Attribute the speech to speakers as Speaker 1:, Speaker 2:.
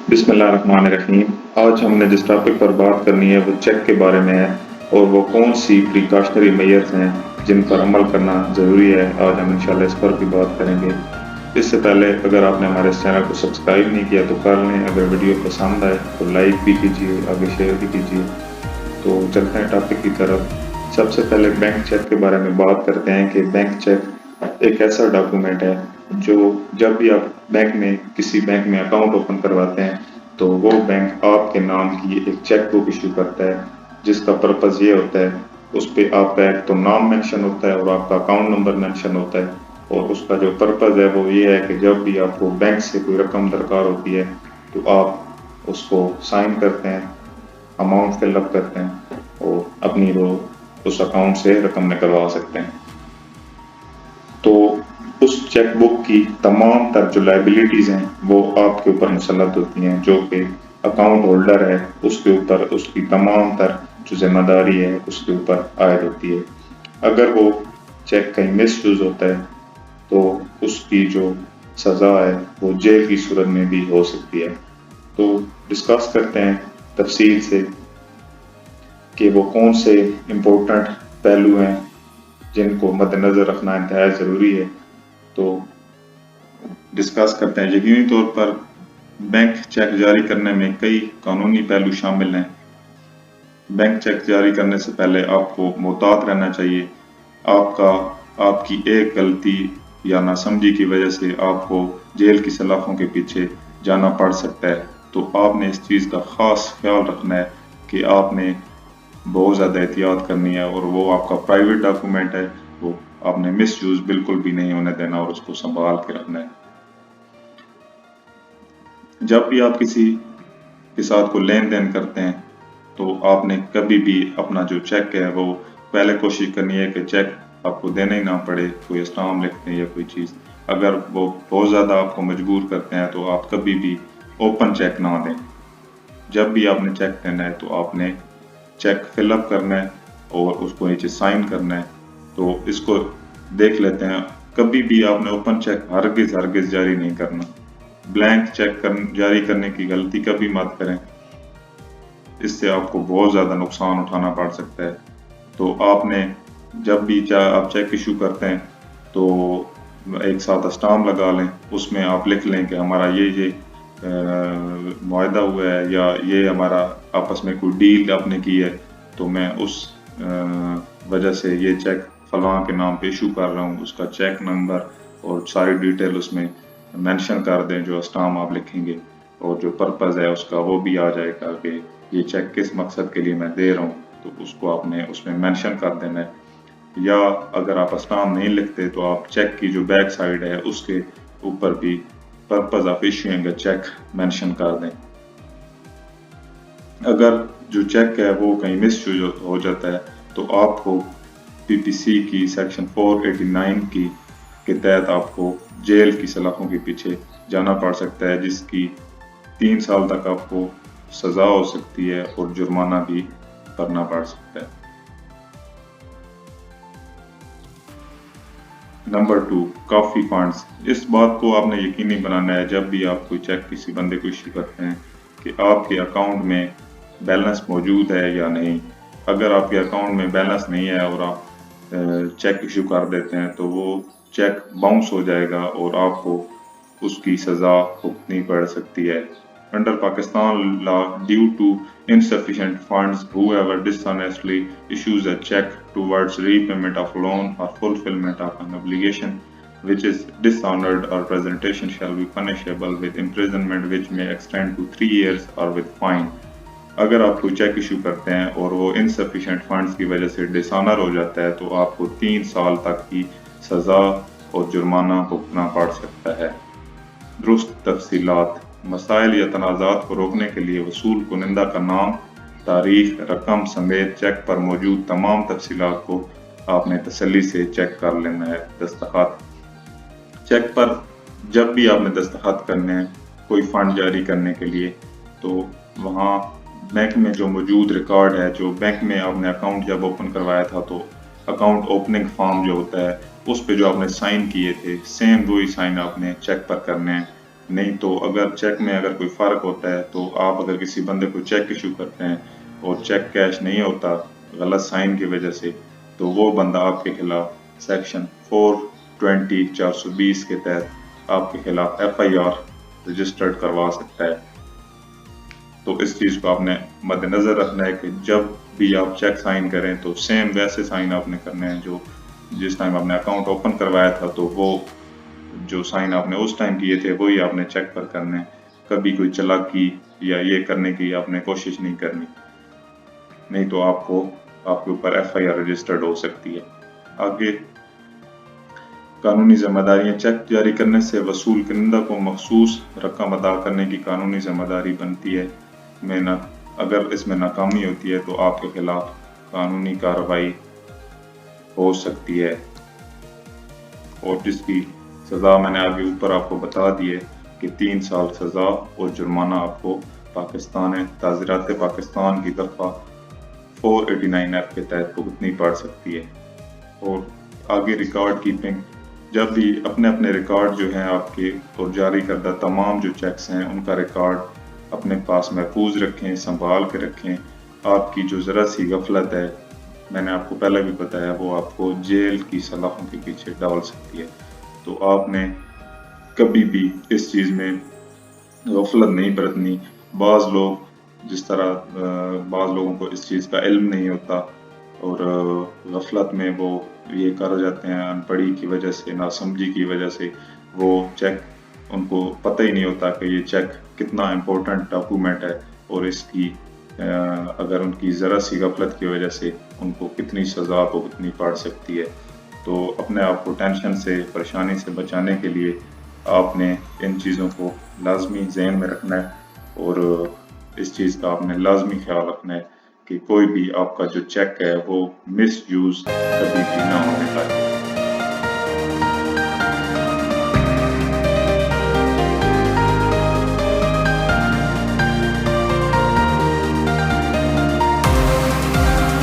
Speaker 1: بسم اللہ الرحمن الرحیم۔ آج ہم نے جس ٹاپک پر بات کرنی ہے وہ چیک کے بارے میں ہے، اور وہ کون سی پریکاشنری میئرز ہیں جن پر عمل کرنا ضروری ہے۔ آج ہم انشاءاللہ اس پر بھی بات کریں گے۔ اس سے پہلے اگر آپ نے ہمارے اس چینل کو سبسکرائب نہیں کیا تو کر لیں، اگر ویڈیو پسند آئے تو لائک بھی کیجیے، آگے شیئر بھی کیجیے۔ تو چلتے ہیں ٹاپک کی طرف۔ سب سے پہلے بینک چیک کے بارے میں بات کرتے ہیں کہ بینک چیک ایک ایسا ڈاکومنٹ ہے جو جب بھی آپ کسی بینک میں اکاؤنٹ اوپن کرواتے ہیں تو وہ بینک آپ کے نام کی ایک چیک بک ایشو کرتا ہے، جس کا پرپز یہ ہوتا ہے، اس پہ آپ کا ایک تو نام مینشن ہوتا ہے اور آپ کا اکاؤنٹ نمبر مینشن ہوتا ہے، اور اس کا جو پرپز ہے وہ یہ ہے کہ جب بھی آپ کو بینک سے کوئی رقم درکار ہوتی ہے تو آپ اس کو سائن کرتے ہیں، اماؤنٹ فل اپ کرتے ہیں اور اپنی وہ اس اکاؤنٹ سے رقم نکلوا سکتے ہیں۔ تو اس چیک بک کی تمام تر جو لائبلٹیز ہیں وہ آپ کے اوپر مسلط ہوتی ہیں، جو کہ اکاؤنٹ ہولڈر ہے اس کے اوپر اس کی تمام تر جو ذمہ داری ہے اس کے اوپر عائد ہوتی ہے۔ اگر وہ چیک کہیں مس یوز ہوتا ہے تو اس کی جو سزا ہے وہ جیل کی صورت میں بھی ہو سکتی ہے۔ تو ڈسکس کرتے ہیں تفصیل سے کہ وہ کون سے امپورٹنٹ پہلو ہیں جن کو مد نظر رکھنا انتہائی ضروری ہے۔ تو ڈسکس کرتے ہیں۔ یقینی طور پر بینک چیک جاری کرنے میں کئی قانونی پہلو شامل ہیں۔ بینک چیک جاری کرنے سے پہلے آپ کو محتاط رہنا چاہیے۔ آپ کی ایک غلطی یا ناسمجھی کی وجہ سے آپ کو جیل کی سلاخوں کے پیچھے جانا پڑ سکتا ہے۔ تو آپ نے اس چیز کا خاص خیال رکھنا ہے کہ آپ نے بہت زیادہ احتیاط کرنی ہے، اور وہ آپ کا پرائیویٹ ڈاکومنٹ ہے، وہ آپ نے مس یوز بالکل بھی نہیں ہونے دینا اور اس کو سنبھال کے رکھنا ہے۔ جب بھی آپ کسی کے ساتھ کوئی لین دین کرتے ہیں تو آپ نے کبھی بھی اپنا جو چیک ہے وہ پہلے کوشش کرنی ہے کہ چیک آپ کو دینا ہی نہ پڑے، کوئی اسٹامپ لکھتے ہیں یا کوئی چیز۔ اگر وہ بہت زیادہ آپ کو مجبور کرتے ہیں تو آپ کبھی بھی اوپن چیک نہ دیں۔ جب بھی آپ نے چیک دینا ہے تو آپ نے چیک فل اپ کرنا ہے اور اس کو نیچے سائن کرنا ہے۔ تو اس کو دیکھ لیتے ہیں، کبھی بھی آپ نے اوپن چیک ہرگز جاری نہیں کرنا۔ بلینک چیک جاری کرنے کی غلطی کبھی مت کریں، اس سے آپ کو بہت زیادہ نقصان اٹھانا پڑ سکتا ہے۔ تو آپ نے جب بھی آپ چیک ایشو کرتے ہیں تو ایک ساتھ اسٹامپ لگا لیں، اس میں آپ لکھ لیں کہ ہمارا یہ معاہدہ ہوا ہے یا یہ ہمارا آپس میں کوئی ڈیل آپ نے کی ہے، تو میں اس وجہ سے یہ چیک فلاں کے نام پہ ایشو کر رہا ہوں۔ اس کا چیک نمبر اور ساری ڈیٹیل اس میں مینشن کر دیں جو اسٹامپ آپ لکھیں گے، اور جو پرپز ہے اس کا وہ بھی آ جائے گا کہ یہ چیک کس مقصد کے لیے میں دے رہا ہوں، تو اس کو آپ نے اس میں مینشن کر دینا ہے۔ یا اگر آپ اسٹامپ نہیں لکھتے تو آپ چیک کی جو بیک سائڈ ہے اس کے اوپر بھی purpose of issuing a check mention کر دیں۔ اگر جو چیک ہے وہ کہیں مس یوز ہو جاتا ہے تو آپ کو پی پی سی کی سیکشن 489 کے تحت آپ کو جیل کی سلاخوں کے پیچھے جانا پڑ سکتا ہے، جس کی 3 سال تک آپ کو سزا ہو سکتی ہے اور جرمانہ بھی بھرنا پڑ سکتا ہے۔ نمبر 2، کافی فنڈز۔ اس بات کو آپ نے یقینی بنانا ہے جب بھی آپ کوئی چیک کسی بندے کو ایشو کرتے ہیں کہ آپ کے اکاؤنٹ میں بیلنس موجود ہے یا نہیں۔ اگر آپ کے اکاؤنٹ میں بیلنس نہیں ہے اور آپ چیک ایشو کر دیتے ہیں تو وہ چیک باؤنس ہو جائے گا اور آپ کو اس کی سزا بھگتنی پڑ سکتی ہے۔ Under Pakistan law, due to insufficient funds, whoever dishonestly issues a check towards repayment of loan or fulfillment of an obligation which is dishonored or presentation shall be punishable with imprisonment which may extend to 3 years or with fine۔ اگر آپ کوئی cheque issue کرتے ہیں اور وہ insufficient funds کی وجہ سے ڈسآنر ہو جاتا ہے تو آپ کو 3 سال تک کی سزا اور جرمانہ بھگتنا پڑ سکتا ہے۔ درست تفصیلات۔ مسائل یا تنازعات کو روکنے کے لیے وصول کنندہ کا نام، تاریخ، رقم سمیت چیک پر موجود تمام تفصیلات کو آپ نے تسلی سے چیک کر لینا ہے۔ دستخط۔ چیک پر جب بھی آپ نے دستخط کرنے ہیں کوئی فنڈ جاری کرنے کے لیے تو وہاں بینک میں جو موجود ریکارڈ ہے، جو بینک میں آپ نے اکاؤنٹ جب اوپن کروایا تھا تو اکاؤنٹ اوپننگ فارم جو ہوتا ہے اس پہ جو آپ نے سائن کیے تھے، سیم وہی سائن آپ نے چیک پر کرنے ہیں۔ نہیں تو اگر چیک میں اگر کوئی فرق ہوتا ہے تو آپ اگر کسی بندے کو چیک ایشو کرتے ہیں اور چیک کیش نہیں ہوتا غلط سائن کی وجہ سے، تو وہ بندہ آپ کے خلاف سیکشن 420 کے تحت آپ کے خلاف FIR رجسٹرڈ کروا سکتا ہے۔ تو اس چیز کو آپ نے مد نظر رکھنا ہے کہ جب بھی آپ چیک سائن کریں تو سیم ویسے سائن آپ نے کرنے ہیں جو جس ٹائم آپ نے اکاؤنٹ اوپن کروایا تھا، تو وہ جو سائن آپ نے اس ٹائم کیے تھے وہی آپ نے چیک پر کرنے ہیں۔ کبھی کوئی چالاکی یا یہ کرنے کی آپ نے کوشش نہیں کرنی، نہیں تو آپ کے اوپر FIR رجسٹرڈ ہو سکتی ہے۔ آگے قانونی ذمہ داریاں، چیک جاری کرنے سے وصول کنندہ کو مخصوص رقم ادا کرنے کی قانونی ذمہ داری بنتی ہے۔ اگر اس میں ناکامی ہوتی ہے تو آپ کے خلاف قانونی کارروائی ہو سکتی ہے، اور جس کی سزا میں نے آگے اوپر آپ کو بتا دی ہے کہ 3 سال سزا اور جرمانہ آپ کو تعزیرات پاکستان کی دفعہ 489F کے تحت بھگتنی پڑ سکتی ہے۔ اور آگے ریکارڈ کیپنگ، جب بھی اپنے ریکارڈ جو ہیں آپ کے اور جاری کردہ تمام جو چیکس ہیں ان کا ریکارڈ اپنے پاس محفوظ رکھیں، سنبھال کے رکھیں۔ آپ کی جو ذرا سی غفلت ہے، میں نے آپ کو پہلے بھی بتایا، وہ آپ کو جیل کی سلاخوں کے پیچھے ڈال سکتی ہے۔ تو آپ نے کبھی بھی اس چیز میں غفلت نہیں برتنی۔ بعض لوگوں کو اس چیز کا علم نہیں ہوتا اور غفلت میں وہ یہ کر جاتے ہیں، ان پڑھی کی وجہ سے، ناسمجھی کی وجہ سے وہ چیک ان کو پتہ ہی نہیں ہوتا کہ یہ چیک کتنا امپورٹنٹ ڈاکومنٹ ہے، اور اس کی اگر ان کی ذرا سی غفلت کی وجہ سے ان کو کتنی سزا بھگتنی پڑ سکتی ہے۔ تو اپنے آپ کو ٹینشن سے، پریشانی سے بچانے کے لیے آپ نے ان چیزوں کو لازمی ذہن میں رکھنا ہے، اور اس چیز کا آپ نے لازمی خیال رکھنا ہے کہ کوئی بھی آپ کا جو چیک ہے وہ مس یوز کبھی بھی نہ ہونے پائے۔